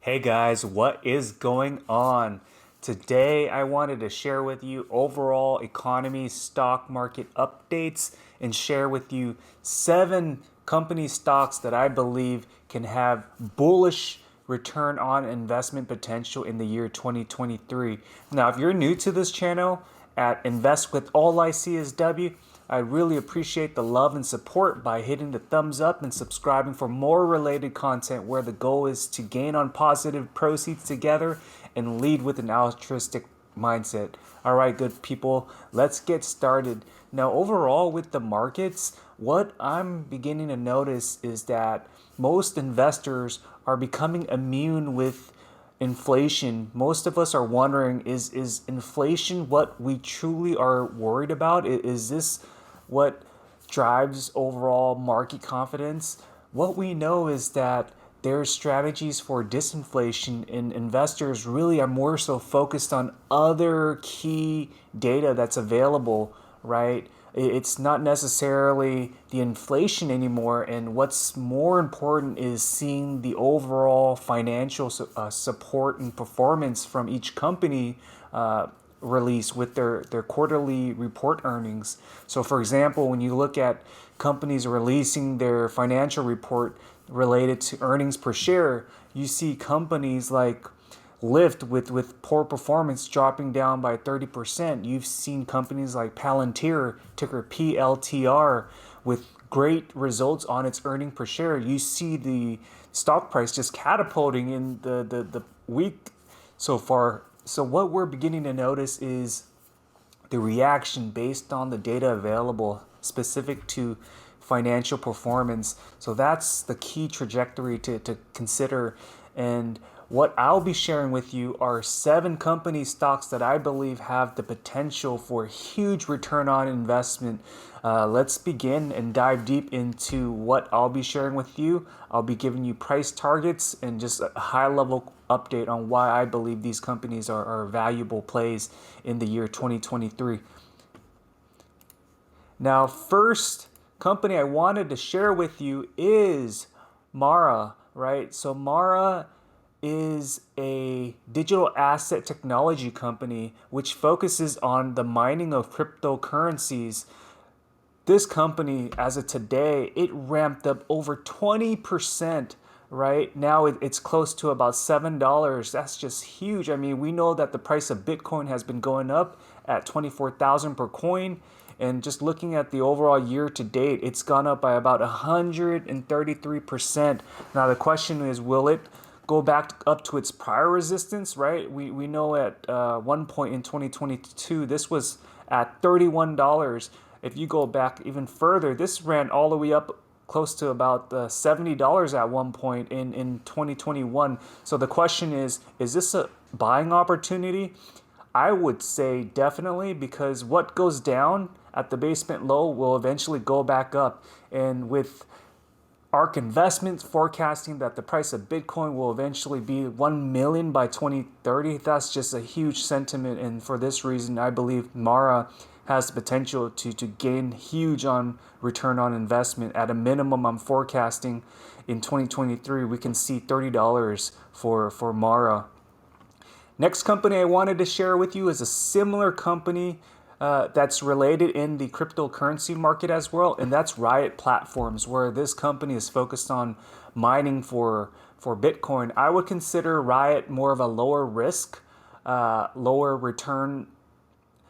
Hey guys, what is going on? Today I wanted to share with you overall economy stock market updates and share with you 7 company stocks that I believe can have bullish return on investment potential in the year 2023. Now, if you're new to this channel at Invest with alliseeisW, I really appreciate the love and support by hitting the thumbs up and subscribing for more related content where the goal is to gain on positive proceeds together and lead with an altruistic mindset. All right, good people, let's get started. Now, overall with the markets, what I'm beginning to notice is that most investors are becoming immune with inflation. Most of us are wondering, is inflation what we truly are worried about? Is this what drives overall market confidence? What we know is that there's strategies for disinflation, and investors really are more so focused on other key data that's available, right? It's not necessarily the inflation anymore, and what's more important is seeing the overall financial support and performance from each company release with their quarterly report earnings. So for example, when you look at companies releasing their financial report related to earnings per share, you see companies like Lyft with poor performance dropping down by 30%. You've seen companies like Palantir, ticker PLTR, with great results on its earning per share. You see the stock price just catapulting in the week so far. So what we're beginning to notice is the reaction based on the data available specific to financial performance. So that's the key trajectory to consider. And what I'll be sharing with you are 7 company stocks that I believe have the potential for huge return on investment. Let's begin and dive deep into what I'll be sharing with you. I'll be giving you price targets and just a high level update on why I believe these companies are valuable plays in the year 2023. Now, first company I wanted to share with you is Mara, right? So Mara is a digital asset technology company which focuses on the mining of cryptocurrencies. This company, as of today, it ramped up over 20%. Right now, it's close to about $7. That's just huge. I mean, we know that the price of Bitcoin has been going up at 24,000 per coin. And just looking at the overall year to date, it's gone up by about 133%. Now, the question is, will it go back up to its prior resistance, right? We know at one point in 2022, this was at $31. If you go back even further, this ran all the way up close to about $70 at one point in 2021. So the question is this a buying opportunity? I would say definitely, because what goes down at the basement low will eventually go back up. And with ARK Investments forecasting that the price of Bitcoin will eventually be 1 million by 2030, that's just a huge sentiment. And for this reason, I believe Mara has the potential to gain huge on return on investment. At a minimum, I'm forecasting in 2023, we can see $30 for Mara. Next company I wanted to share with you is a similar company that's related in the cryptocurrency market as well, and that's Riot Platforms, where this company is focused on mining for Bitcoin. I would consider Riot more of a lower risk, lower return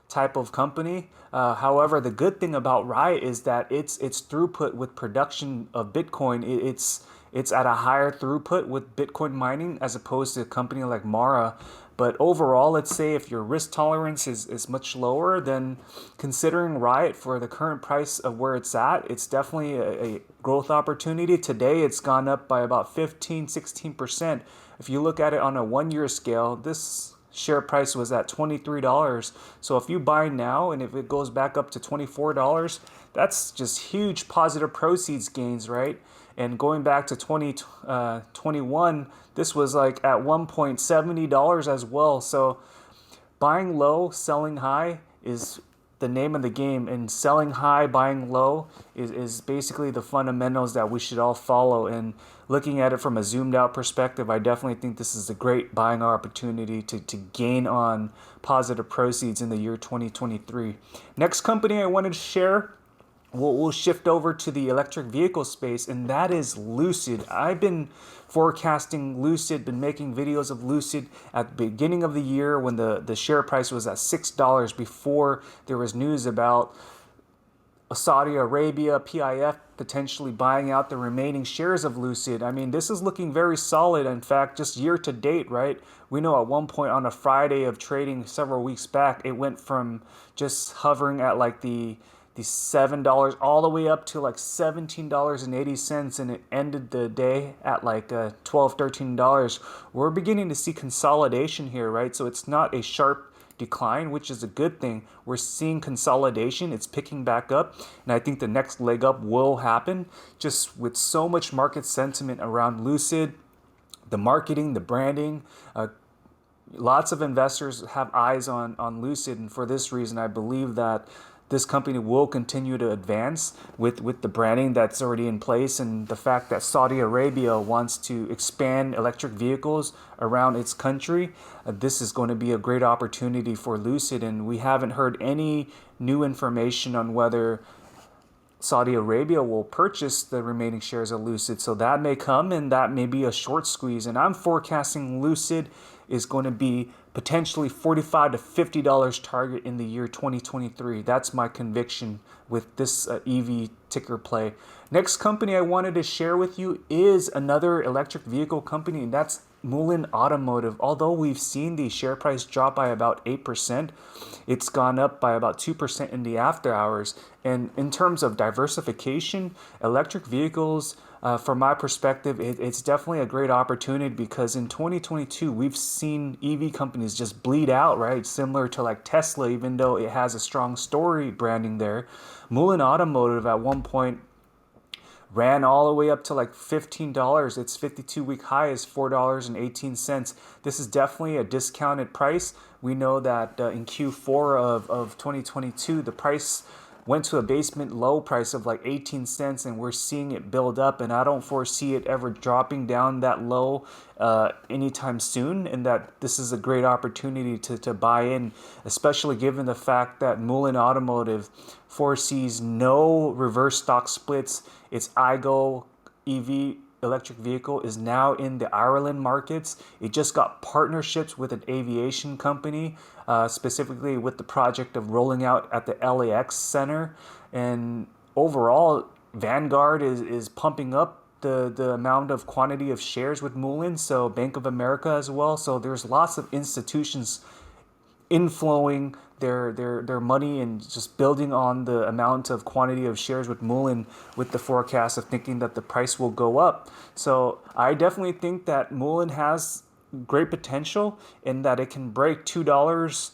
type of company. However, the good thing about Riot is that its throughput with production of Bitcoin, it's at a higher throughput with Bitcoin mining as opposed to a company like Mara. But overall, let's say if your risk tolerance is much lower, then considering Riot for the current price of where it's at, it's definitely a growth opportunity. Today, it's gone up by about 16%. If you look at it on a 1-year scale, this share price was at $23. So if you buy now and if it goes back up to $24, that's just huge positive proceeds gains, right? And going back to 2021, this was like at $1.70 as well. So buying low, selling high is the name of the game, and selling high, buying low is basically the fundamentals that we should all follow. And looking at it from a zoomed out perspective, I definitely think this is a great buying opportunity to gain on positive proceeds in the year 2023. Next company I wanted to share, we'll shift over to the electric vehicle space, and that is Lucid. I've been forecasting Lucid, been making videos of Lucid at the beginning of the year when the share price was at $6 before there was news about Saudi Arabia, PIF potentially buying out the remaining shares of Lucid. I mean, this is looking very solid. In fact, just year to date, right? We know at one point on a Friday of trading several weeks back, it went from just hovering at like the $7 all the way up to like $17.80, and it ended the day at like $12, $13. We're beginning to see consolidation here, right? So it's not a sharp decline, which is a good thing. We're seeing consolidation. It's picking back up, and I think the next leg up will happen just with so much market sentiment around Lucid, the marketing, the branding. Lots of investors have eyes on Lucid, and for this reason, I believe that this company will continue to advance with the branding that's already in place, and the fact that Saudi Arabia wants to expand electric vehicles around its country. This is going to be a great opportunity for Lucid, and we haven't heard any new information on whether Saudi Arabia will purchase the remaining shares of Lucid. So that may come, and that may be a short squeeze. And I'm forecasting Lucid is going to be potentially $45 to $50 target in the year 2023. That's my conviction with this EV ticker play. Next company I wanted to share with you is another electric vehicle company, and that's Mullen Automotive. Although we've seen the share price drop by about 8%, it's gone up by about 2% in the after hours. And in terms of diversification, electric vehicles, from my perspective, it's definitely a great opportunity, because in 2022, we've seen EV companies just bleed out, right? Similar to like Tesla, even though it has a strong story branding there. Mullen Automotive at one point ran all the way up to like $15. Its 52-week high is $4.18. This is definitely a discounted price. We know that in Q4 of 2022, the price went to a basement low price of like 18 cents, and we're seeing it build up, and I don't foresee it ever dropping down that low anytime soon, and that this is a great opportunity to buy in, especially given the fact that Mullen Automotive foresees no reverse stock splits. Its iGo EV electric vehicle is now in the Ireland markets. It just got partnerships with an aviation company, specifically with the project of rolling out at the LAX Center. And overall, Vanguard is pumping up the amount of quantity of shares with Mullen, so Bank of America as well. So there's lots of institutions inflowing their money and just building on the amount of quantity of shares with Mullen, with the forecast of thinking that the price will go up. So I definitely think that Mullen has great potential in that it can break $2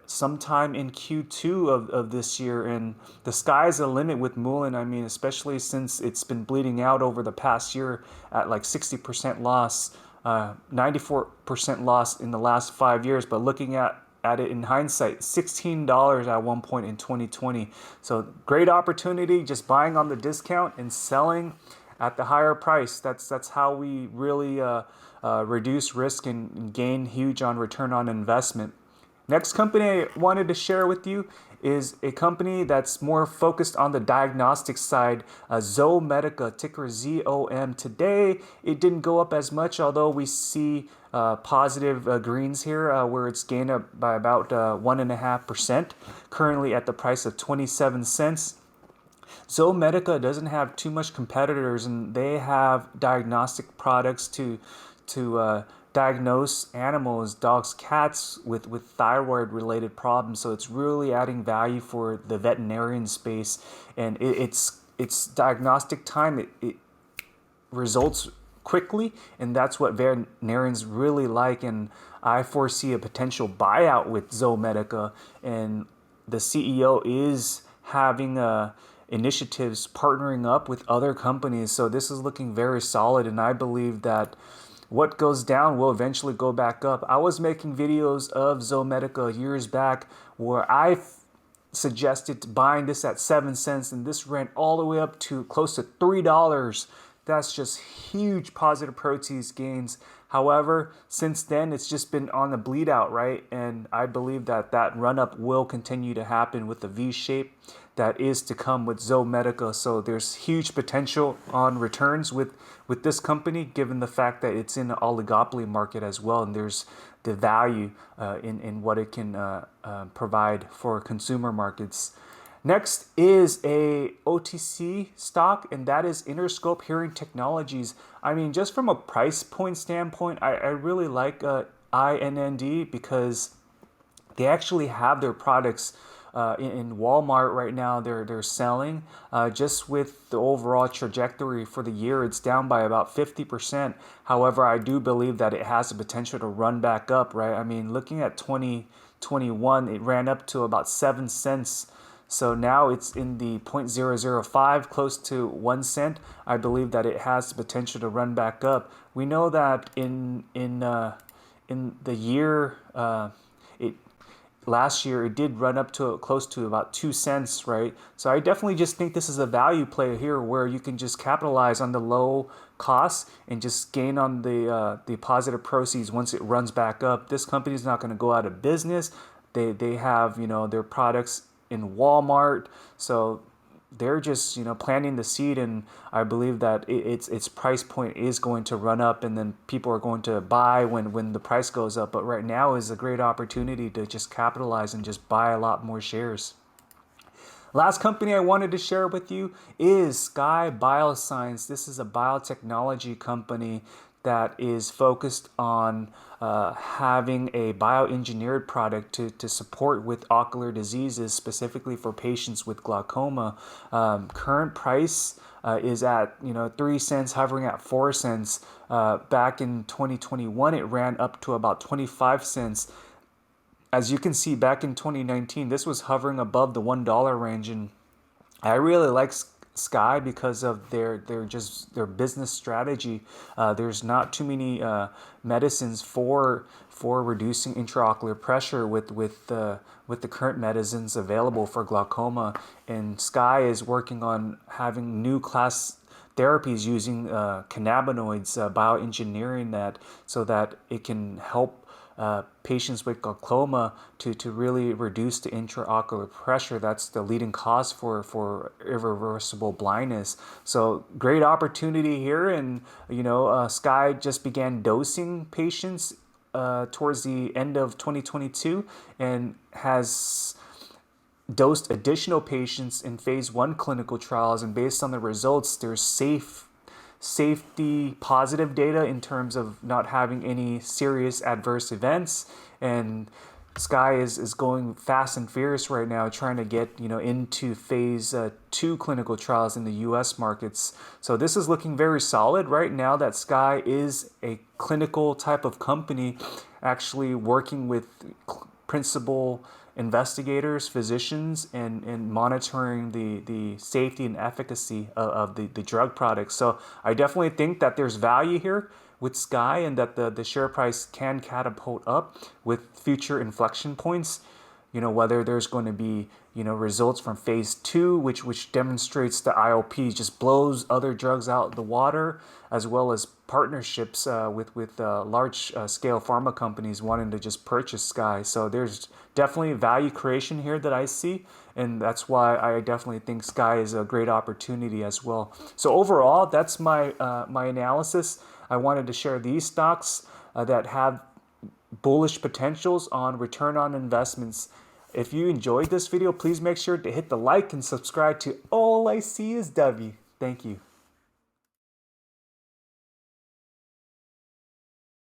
sometime in Q2 of this year, and the sky's the limit with Mullen. I mean, especially since it's been bleeding out over the past year at like 60% loss, 94% loss in the last 5 years. But looking at it in hindsight, $16 at one point in 2020. So great opportunity, just buying on the discount and selling at the higher price. That's how we really reduce risk and gain huge on return on investment. Next company I wanted to share with you is a company that's more focused on the diagnostic side, Zomedica, ticker ZOM. Today, it didn't go up as much, although we see positive greens here, where it's gained up by about 1.5%, currently at the price of 27 cents. Zomedica doesn't have too much competitors, and they have diagnostic products to diagnose animals, dogs, cats with thyroid related problems. So it's really adding value for the veterinarian space, and it's diagnostic time. It results quickly, and that's what veterinarians really like. And I foresee a potential buyout with Zomedica, and the CEO is having initiatives partnering up with other companies. So this is looking very solid, and I believe that what goes down will eventually go back up. I was making videos of Zomedica years back where I suggested buying this at 7 cents, and this ran all the way up to close to $3. That's just huge positive proceeds gains. However, since then, it's just been on the bleed out, right? And I believe that that run up will continue to happen with the V shape that is to come with Zomedica. So there's huge potential on returns with this company, given the fact that it's in the oligopoly market as well, and there's the value in what it can provide for consumer markets. Next is a OTC stock, and that is Innerscope Hearing Technologies. I mean, just from a price point standpoint, I really like INND because they actually have their products in Walmart right now. They're selling just with the overall trajectory for the year. It's down by about 50%. However, I do believe that it has the potential to run back up, right? I mean, looking at 2021, it ran up to about 7 cents. So now it's in the 0.005, close to 1 cent. I believe that it has the potential to run back up. We know that in the year last year it did run up to close to about 2 cents, right? So I definitely just think this is a value play here where you can just capitalize on the low costs and just gain on the positive proceeds once it runs back up. This company is not going to go out of business. They have, you know, their products in Walmart, so they're just, you know, planting the seed, and I believe that its price point is going to run up, and then people are going to buy when the price goes up. But right now is a great opportunity to just capitalize and just buy a lot more shares. Last company I wanted to share with you is Skye Bioscience. This is a biotechnology company that is focused on having a bioengineered product to support with ocular diseases, specifically for patients with glaucoma. Current price is at 3 cents, hovering at 4 cents. Back in 2021, it ran up to about 25 cents. As you can see, back in 2019, this was hovering above the $1 range, and I really like Skye because of their business strategy. There's not too many medicines for reducing intraocular pressure with the current medicines available for glaucoma, and Skye is working on having new class therapies using cannabinoids, bioengineering that so that it can help patients with glaucoma to really reduce the intraocular pressure. That's the leading cause for irreversible blindness. So great opportunity here, and Skye just began dosing patients towards the end of 2022 and has dosed additional patients in phase 1 clinical trials, and based on the results, there's safety positive data in terms of not having any serious adverse events. And Skye is going fast and furious right now, trying to get into phase 2 clinical trials in the US markets. So this is looking very solid right now, that Skye is a clinical type of company, actually working with principal investigators, physicians, and monitoring the safety and efficacy of the drug products. So I definitely think that there's value here with Skye, and that the share price can catapult up with future inflection points. Whether there's going to be results from phase 2, which demonstrates the IOP just blows other drugs out of the water, as well as partnerships with large scale pharma companies wanting to just purchase Skye. So there's definitely value creation here that I see, and that's why I definitely think Skye is a great opportunity as well. So overall, that's my my analysis. I wanted to share these stocks that have bullish potentials on return on investments. If you enjoyed this video, please make sure to hit the like and subscribe to All I See Is W. Thank you.